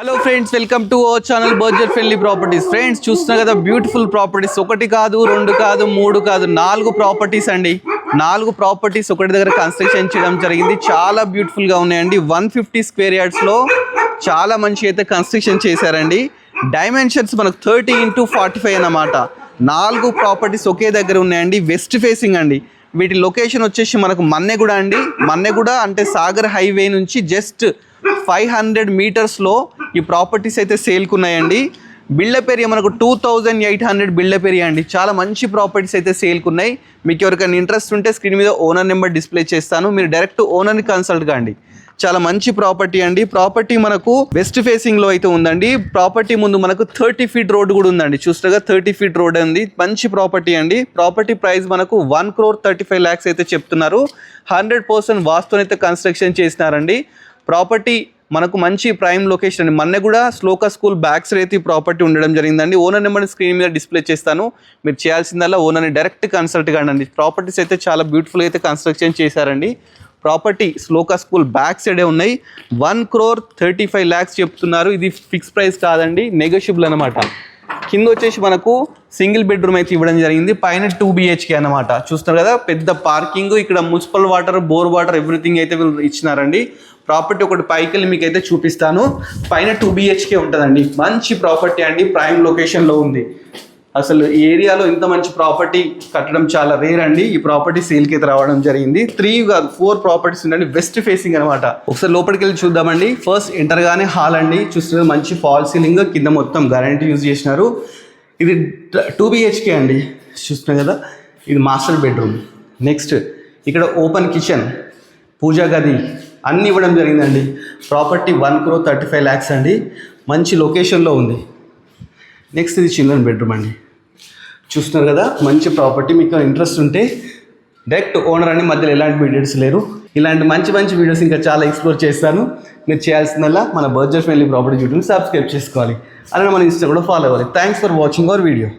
Hello friends, welcome to our channel budget friendly properties. Friends చూస్తున్నా కదా, beautiful properties. ఒకటి కాదు, రెండు కాదు, మూడు కాదు, 4 ప్రాపర్టీస్ అండి. 4 ప్రాపర్టీస్ ఒకటి దగ్గర కన్స్ట్రక్షన్ చేయడం జరిగింది. చాలా బ్యూటిఫుల్గా ఉన్నాయండి. 150 స్క్వేర్ యార్డ్స్లో చాలా మంచి అయితే కన్స్ట్రక్షన్ చేశారండి. డైమెన్షన్స్ మనకు 30x45 అన్నమాట. 4 ప్రాపర్టీస్ ఒకే దగ్గర ఉన్నాయండి. వెస్ట్ ఫేసింగ్ అండి. వీటి లొకేషన్ వచ్చేసి మనకు మన్నెగూడ అండి. మన్నెగూడ అంటే సాగర్ హైవే నుంచి జస్ట్ 500 మీటర్స్లో ఈ ప్రాపర్టీస్ అయితే సేల్కి ఉన్నాయండి. బిల్డప్ ఏరియా మనకు 2800 బిల్డప్ ఏరియా అండి. చాలా మంచి ప్రాపర్టీస్ అయితే సేల్కి ఉన్నాయి. మీకు ఎవరికైనా ఇంట్రెస్ట్ ఉంటే స్క్రీన్ మీద ఓనర్ నెంబర్ డిస్ప్లే చేస్తాను. మీరు డైరెక్ట్ ఓనర్ని కన్సల్ట్ కాండి. చాలా మంచి ప్రాపర్టీ అండి. ప్రాపర్టీ మనకు వెస్ట్ ఫేసింగ్లో అయితే ఉందండి. ప్రాపర్టీ ముందు మనకు 30 ఫీట్ రోడ్ కూడా ఉందండి. చూస్తాగా 30 ఫీట్ రోడ్ ఉంది. మంచి ప్రాపర్టీ అండి. ప్రాపర్టీ ప్రైస్ మనకు 1,35 lakhs అయితే చెప్తున్నారు. 100% వాస్తునైతే కన్స్ట్రక్షన్ చేసినారండి. ప్రాపర్టీ మనకు మంచి ప్రైమ్ లొకేషన్ అండి. మన్నెగూడ శ్లోక స్కూల్ బ్యాక్ సైడ్ అయితే ప్రాపర్టీ ఉండడం జరిగిందండి. ఓనర్ నెంబర్ని స్క్రీన్ మీద డిస్ప్లే చేస్తాను. మీరు చేయాల్సిందల్లా ఓనర్ని డైరెక్ట్ కన్సల్ట్ కాండి. ప్రాపర్టీస్ అయితే చాలా బ్యూటిఫుల్గా అయితే కన్స్ట్రక్షన్ చేశారండి. ప్రాపర్టీ శ్లోక స్కూల్ బ్యాక్ సైడే ఉన్నాయి. 1,35 lakhs చెప్తున్నారు. ఇది ఫిక్స్ ప్రైస్ కాదండి, నెగోషియబుల్ అనమాట. కింద వచ్చేసి మనకు సింగిల్ బెడ్రూమ్ అయితే ఇవ్వడం జరిగింది. పైన 2 BHK అనమాట. చూస్తారు కదా, పెద్ద పార్కింగ్. ఇక్కడ municipal water, bore water, everything అయితే వీళ్ళు ఇచ్చినారండి. ప్రాపర్టీ ఒకటి పైకి వెళ్ళి మీకు అయితే చూపిస్తాను. పైన 2 BHK ఉంటుందండి. మంచి ప్రాపర్టీ అండి. ప్రైమ్ లొకేషన్లో ఉంది. అసలు ఈ ఏరియాలో ఇంత మంచి ప్రాపర్టీ కట్టడం చాలా రేర్ అండి. ఈ ప్రాపర్టీ సేల్కి అయితే రావడం జరిగింది. 3 కాదు 4 ప్రాపర్టీస్ ఉండండి. వెస్ట్ ఫేసింగ్ అనమాట. ఒకసారి లోపలికి వెళ్ళి చూద్దామండి. ఫస్ట్ ఎంటర్గానే హాల్ అండి. చూస్తున్నారు మంచి ఫాల్ సీలింగ్, కింద మొత్తం గ్యారంటీ యూజ్ చేసినారు. ఇది 2 BHK అండి. చూస్తున్నాం కదా, ఇది మాస్టర్ బెడ్రూమ్. నెక్స్ట్ ఇక్కడ ఓపెన్ కిచెన్, పూజా గది అన్నీ ఇవ్వడం జరిగిందండి. ప్రాపర్టీ 1,35 lakhs అండి. మంచి లొకేషన్లో ఉంది. నెక్స్ట్ ఇది చిల్డ్రన్ బెడ్రూమ్ అండి. చూస్తున్నారు కదా, మంచి ప్రాపర్టీ. మీకు ఇంట్రెస్ట్ ఉంటే డైరెక్ట్ ఓనర్ అని, మధ్యలో ఎలాంటి వీడియోస్ లేరు. ఇలాంటి మంచి మంచి వీడియోస్ ఇంకా చాలా ఎక్స్ప్లోర్ చేస్తాను. మీరు చేయాల్సిందల్లా మన బడ్జెట్ ఫ్రెండ్లీ ప్రాపర్టీ యూట్యూబ్ని సబ్స్క్రైబ్ చేసుకోవాలి. అలానే మన ఇన్స్టా కూడా ఫాలో అవ్వాలి. Thanks for watching our video.